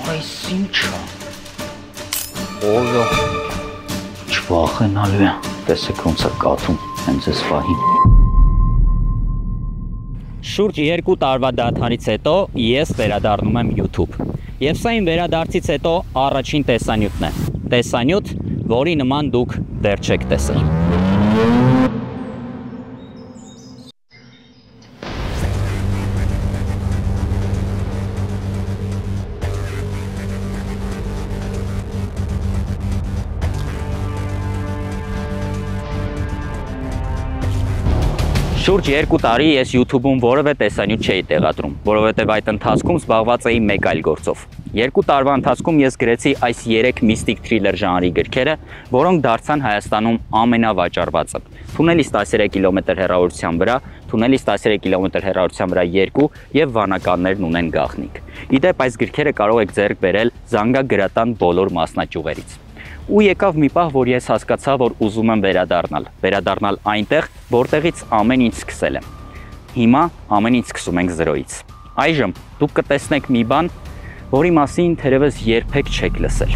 այս ինչա։ Օլո։ Չվախենալու է։ Տեսեք ոնց է կաթում հենց այս պահին։ Շուրջ 2 տարվա դադարից հետո ես վերադառնում եմ YouTube։ Եվ սա իմ վերադարձից հետո առաջին տեսանյութն է։ Տեսանյութ, որի նման դուք դեռ չեք տեսել։ Շուրջ 2 տարի ես YouTube-ում որևէ տեսանյութ չէի տեղադրում, որովհետև այդ ընթացքում զբաղված էի մեկ այլ գործով։ 2 տարվա ընթացքում ես գրեցի այս 3 միստիկ թրիլեր ժանրի գրքերը, որոնք դարձան Հայաստանում ամենավաճառվածը։ Թունելից 13 կիլոմետր հեռավորության վրա, թունելից 13 կիլոմետր հեռավորության վրա 2 եւ վանականներն ունեն գաղտնիք։ Իդեպ այս գրքերը կարող եք ձեռք բերել զանգագրատան բոլոր մասնաճյուղերից։ Ու եկավ մի պահ, որ ես հասկացա, որ ուզում եմ վերադառնալ այնտեղ, որտեղից ամեն ինչ սկսել եմ։ Հիմա ամեն ինչ սկսում ենք 0-ից։ Այժմ դուք կտեսնեք մի բան, որի մասին թերևս երբեք չեք լսել։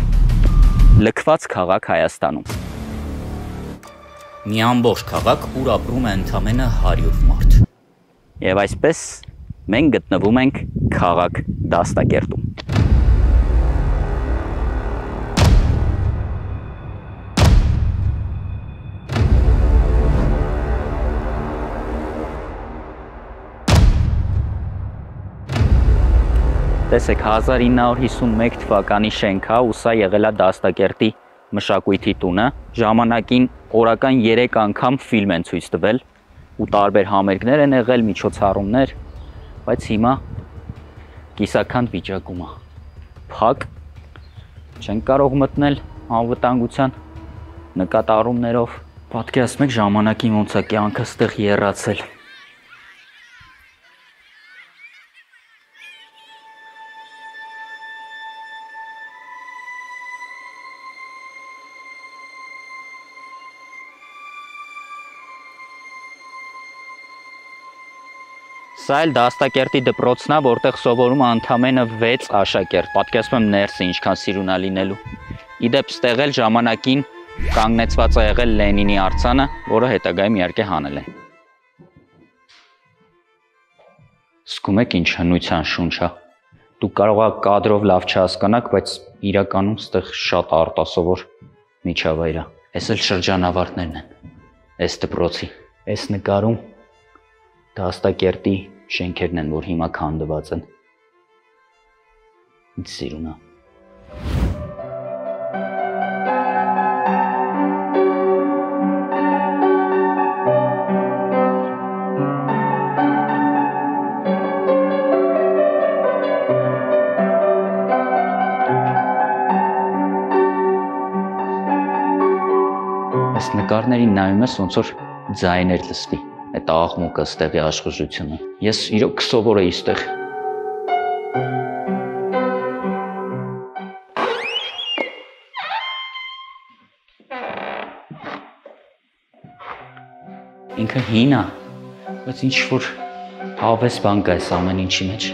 Լքված քաղաք Հայաստանում։ Մի ամբողջ քաղաք, ուր ապրում է ընդամենը 100 մարդ։ Եվ այսպես մենք գտնվում ենք քաղաք Դաստակերտում։ Տեսեք 1951 թվականի շենք է ու սա եղել է Դաստակերտի մշակույթի տունը, ժամանակին օրական 3 անգամ ֆիլմ են ցույց տվել ու տարբեր համերգներ են եղել, միջոցառումներ, բայց հիմա կիսաքանդ վիճակում է, փակ, չենք կարող մտնել անվտանգության նկատառումներով, պատկերացնեք ժամանակին ոնց է կյանքը ստեղ եռացել։ Սա էլ Դաստակերտի դպրոցն է, որտեղ սովորում է ընդամենը 6 աշակերտ։ Պատկերացնում եմ ներսը ինչքան սիրուն է լինելու։ Իդեպ ստեղ էլ ժամանակին կանգնեցված է եղել Լենինի արձանը, որը հետագայում իհարկե հանել են։ Զգում եք ինչ հնության շունչ է։ Դուք կարող եք կադրով լավ չհասկանաք, բայց իրականում ստեղ շատ արտասովոր միջավայր է։ Այս էլ շրջանավարտներն են։ Այս դպրոցի, այս նկարում Դաստակերտի շենքերն են, որ հիմա քանդված են։ Ինչ սիրուն է։ Այս նկարներին նայում ես, ոնց որ ձայներ լսվի։ Այդ աղմուկը, ստեղի աշխուժությունը։ Ես իրոք սովոր էի ստեղ։ Ինքը հին է, բայց ինչ-որ հավես բան կա այս ամեն ինչի մեջ։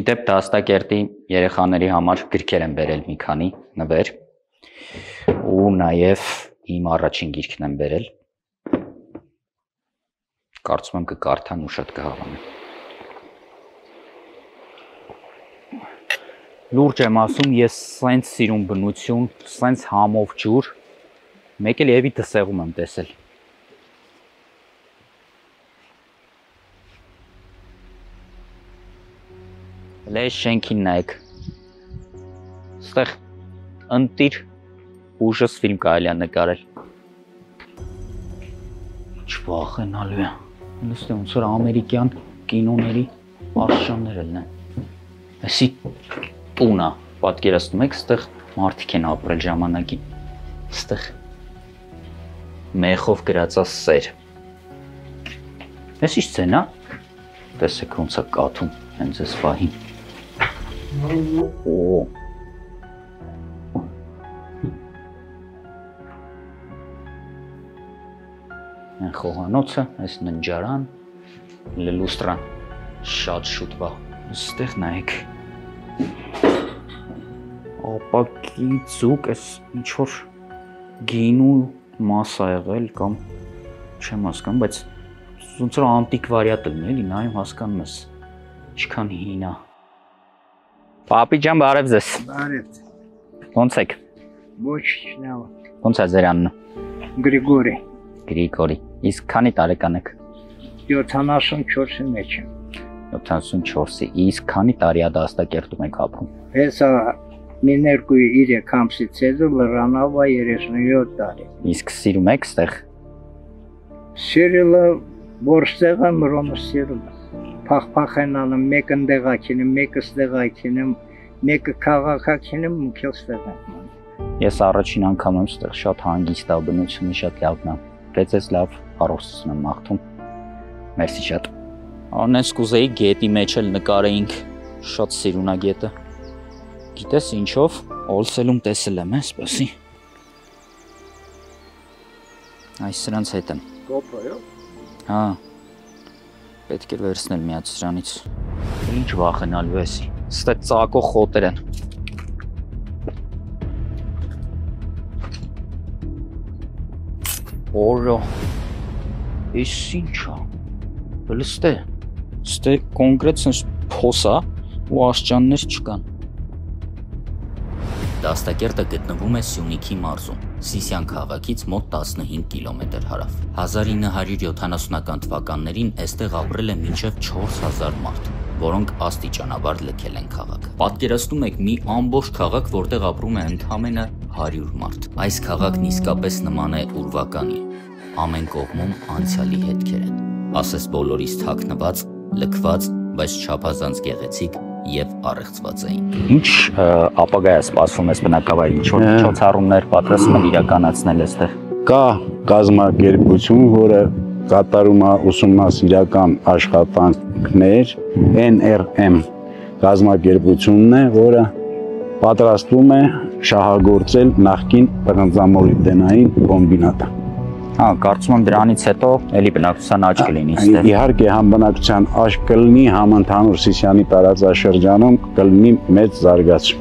Իդեպ Դաստակերտի երեխաների համար գրքեր են բերել մի քանի նվեր ու նաև իմ առաջին գիրքն եմ բերել։ Կարծում եմ կկարդան ու շատ կհավանեն։ Լուրջ եմ ասում, ես սենց սիրում բնություն, սենց համով ջուր, մեկ էլ եւի դսեղում եմ տեսել։ Լես շենքին նայեք, ստեղ ընտիր ուժս ֆիլմ կարելի է նկարել։ Չվախենալու է, լստ է ոնց որ ամերիկյան կինոների արշաններ են։ Այսի տուն է, պատկերացնում եք, ստեղ մարդիկ են ապրել ժամանակին, ստեղ մեխով գրածած սեր։ Այս ինչ ցեն է, տեսեք ոնց է կաթում հենց այս պահին։ Օ։ Այն խոհանոցը, այս ննջարան, լուստրան, շատ շուտ բա, ստեղ նայեք, ապակի ձուկ, այս ինչ-որ գինու մաս ա եղել կամ չեմ հասկանում, բայց ոնց որ անտիկվարիատ է էլի, նայում հասկանում ես, ինչքան հին է։ Պապի ջան, բարև ձեզ։ Բարև։ Ոնց եք։ Ոչ լավ։ Ոնց է ձեր անունը։ Գրիգորի։ Գրիգորի։ Իսկ քանի տարեկան եք։ 74-ի մեջ եմ։ 74-ի։ Իսկ քանի տարի է դաստակերտում եք ապրում։ Հեսա մին 2-3 ամսից հետո լրանավա 37 տարի։ Իսկ սիրում եք ստեղ։ Սիրելը որստեղ եմ ռոմը սիրում։ Փախփախ են անում, մեկը ընդեղակին, մեկը ստեղակին, մեկը քաղաքակին, մուքել ստեղ եմ։ Ես առաջին անգամ եմ ստեղ, շատ հանգիստ է, բնությունը շատ լավն է։ Բայց ես լավ առողջություն եմ մաղթում։ Մերսի շատ։ Անես կուզեի գետի մեջ էլ նկարեինք, շատ սիրուն է գետը։ Գիտես ինչով, Օլսելում տեսել եմ, սպասի։ Այս սրանց հետ եմ։ Գոպրոյով։ Հա։ Պետք է վերցնել մի հատ սրանից։ Ինչ վախենալու էսի։ Ստե ծակող խոտեր են։ Օրո։ Էս ինչ է։ Բլստե։ Ստե կոնկրետ sense փոս է ու աշճաններ չկան։ Դաստակերտը գտնվում է Սյունիքի մարզում, Սիսիան քաղաքից մոտ 15 կիլոմետր հարավ։ 1970-ական թվականներին այստեղ ապրել է մինչև 4000 մարդ, որոնք աստիճանաբար լքել են քաղաքը։ Պատկերացնում եք մի ամբողջ քաղաք, որտեղ ապրում է ընդամենը 100 մարդ։ Այս քաղաքն իսկապես նման է ուրվականի։ Ամեն կողմում անցյալի հետքեր են։ Ասես բոլորից թաքնված, լքված, բայց չափազանց գեղեցիկ եւ առեղծված էին։ Ինչ ապագա է սպասվում այս բնակավայրին, ինչ որ միջոցառումներ պատրաստում են իրականացնել այստեղ։ Կա կազմակերպություն, որը կատարում է ուսումնասիրական աշխատանքներ, NRM կազմակերպությունն է, որը պատրաստվում է շահագործել նախկին պղնձամոլիբդենային կոմբինատը։ Հա, կարծում եմ դրանից հետո էլի բնակչության աճ կլինի այստեղ։ Իհարկե համ բնակչության աճ կլինի, համ ընդհանուր Սիսիանի տարածաշրջանում կլինի մեծ զարգացում։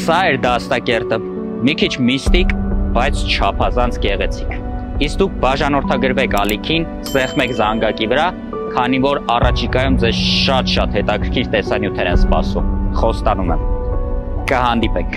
Սա էր դաստակերտը, մի քիչ միստիկ, բայց չափազանց գեղեցիկ։ Իսկ դուք բաժանորդագրվեք ալիքին, սեղմեք զանգակի վրա, քանի որ առաջիկայում ձեզ շատ հետաքրքիր տեսանյութեր են սպասում։ Խոստանում եմ։ Կհանդիպենք։